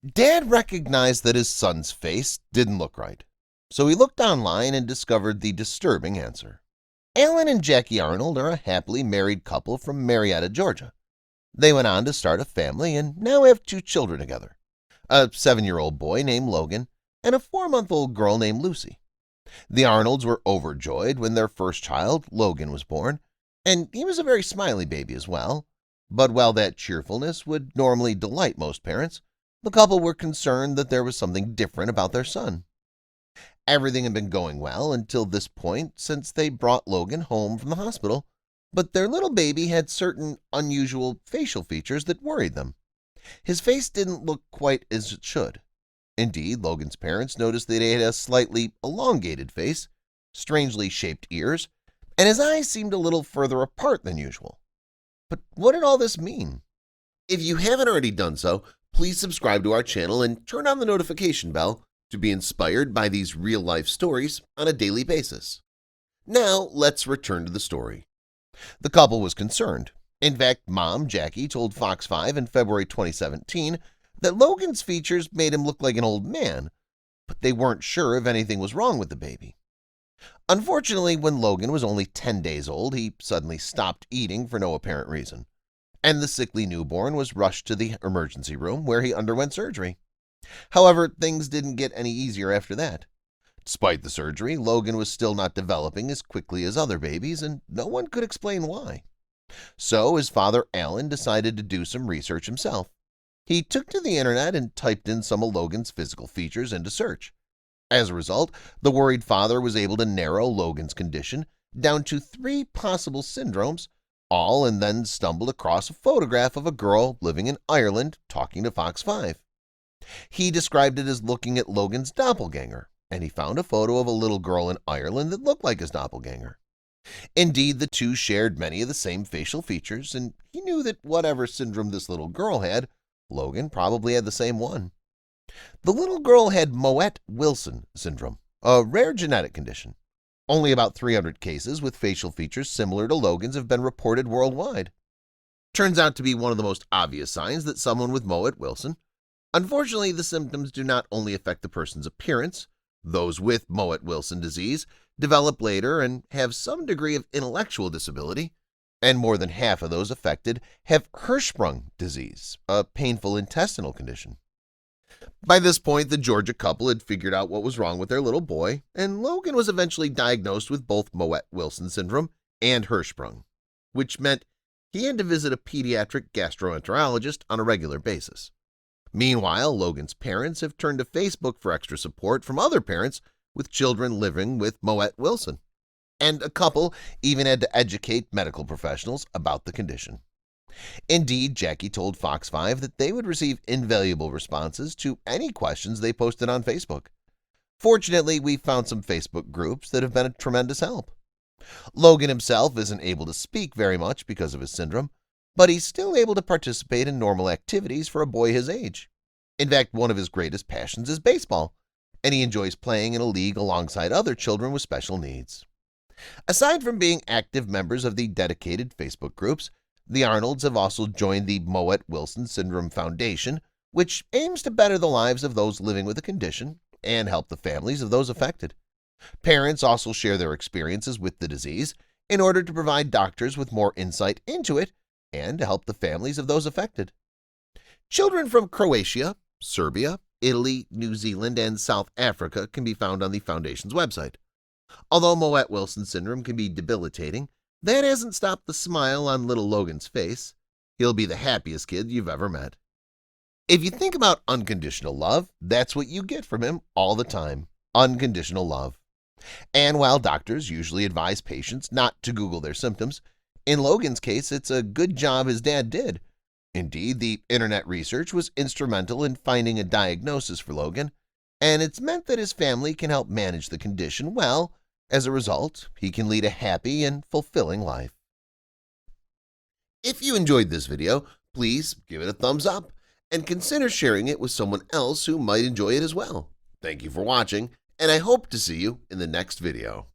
Dad recognized that his son's face didn't look right, so he looked online and discovered the disturbing answer. Alan and Jackie Arnold are a happily married couple from Marietta, Georgia. They went on to start a family and now have two children together, a 7-year-old boy named Logan and a 4-month-old girl named Lucy. The Arnolds were overjoyed when their first child, Logan, was born, and he was a very smiley baby as well. But while that cheerfulness would normally delight most parents, the couple were concerned that there was something different about their son. Everything had been going well until this point since they brought Logan home from the hospital, but their little baby had certain unusual facial features that worried them. His face didn't look quite as it should. Indeed, Logan's parents noticed that he had a slightly elongated face, strangely shaped ears, and his eyes seemed a little further apart than usual. But what did all this mean? If you haven't already done so, please subscribe to our channel and turn on the notification bell to be inspired by these real-life stories on a daily basis. Now, let's return to the story. The couple was concerned. In fact, Mom, Jackie, told Fox 5 in February 2017 that Logan's features made him look like an old man, but they weren't sure if anything was wrong with the baby. Unfortunately, when Logan was only 10 days old, he suddenly stopped eating for no apparent reason, and the sickly newborn was rushed to the emergency room where he underwent surgery. However, things didn't get any easier after that. Despite the surgery, Logan was still not developing as quickly as other babies, and no one could explain why. So his father, Alan, decided to do some research himself. He took to the internet and typed in some of Logan's physical features into search. As a result, the worried father was able to narrow Logan's condition down to 3 possible syndromes, all, and then stumbled across a photograph of a girl living in Ireland talking to Fox 5. He described it as looking at Logan's doppelganger, and he found a photo of a little girl in Ireland that looked like his doppelganger. Indeed, the two shared many of the same facial features, and he knew that whatever syndrome this little girl had, Logan probably had the same one. The little girl had Mowat-Wilson syndrome, a rare genetic condition. Only about 300 cases with facial features similar to Logan's have been reported worldwide. Turns out to be one of the most obvious signs that someone with Mowat-Wilson. Unfortunately, the symptoms do not only affect the person's appearance. Those with Mowat-Wilson disease develop later and have some degree of intellectual disability, and more than half of those affected have Hirschsprung disease, a painful intestinal condition. By this point, the Georgia couple had figured out what was wrong with their little boy, and Logan was eventually diagnosed with both Mowat-Wilson syndrome and Hirschsprung, which meant he had to visit a pediatric gastroenterologist on a regular basis. Meanwhile, Logan's parents have turned to Facebook for extra support from other parents with children living with Mowat-Wilson, and a couple even had to educate medical professionals about the condition. Indeed, Jackie told Fox 5 that they would receive invaluable responses to any questions they posted on Facebook. Fortunately, we found some Facebook groups that have been a tremendous help. Logan himself isn't able to speak very much because of his syndrome, but he's still able to participate in normal activities for a boy his age. In fact, one of his greatest passions is baseball, and he enjoys playing in a league alongside other children with special needs. Aside from being active members of the dedicated Facebook groups, the Arnolds have also joined the Mowat-Wilson Syndrome Foundation, which aims to better the lives of those living with the condition and help the families of those affected. Parents also share their experiences with the disease in order to provide doctors with more insight into it and to help the families of those affected. Children from Croatia, Serbia, Italy, New Zealand, and South Africa can be found on the Foundation's website. Although Mowat-Wilson syndrome can be debilitating, that hasn't stopped the smile on little Logan's face. He'll be the happiest kid you've ever met. If you think about unconditional love, that's what you get from him all the time. Unconditional love. And while doctors usually advise patients not to Google their symptoms, in Logan's case, it's a good job his dad did. Indeed, the internet research was instrumental in finding a diagnosis for Logan, and it's meant that his family can help manage the condition well. As a result, he can lead a happy and fulfilling life. If you enjoyed this video, please give it a thumbs up and consider sharing it with someone else who might enjoy it as well. Thank you for watching, and I hope to see you in the next video.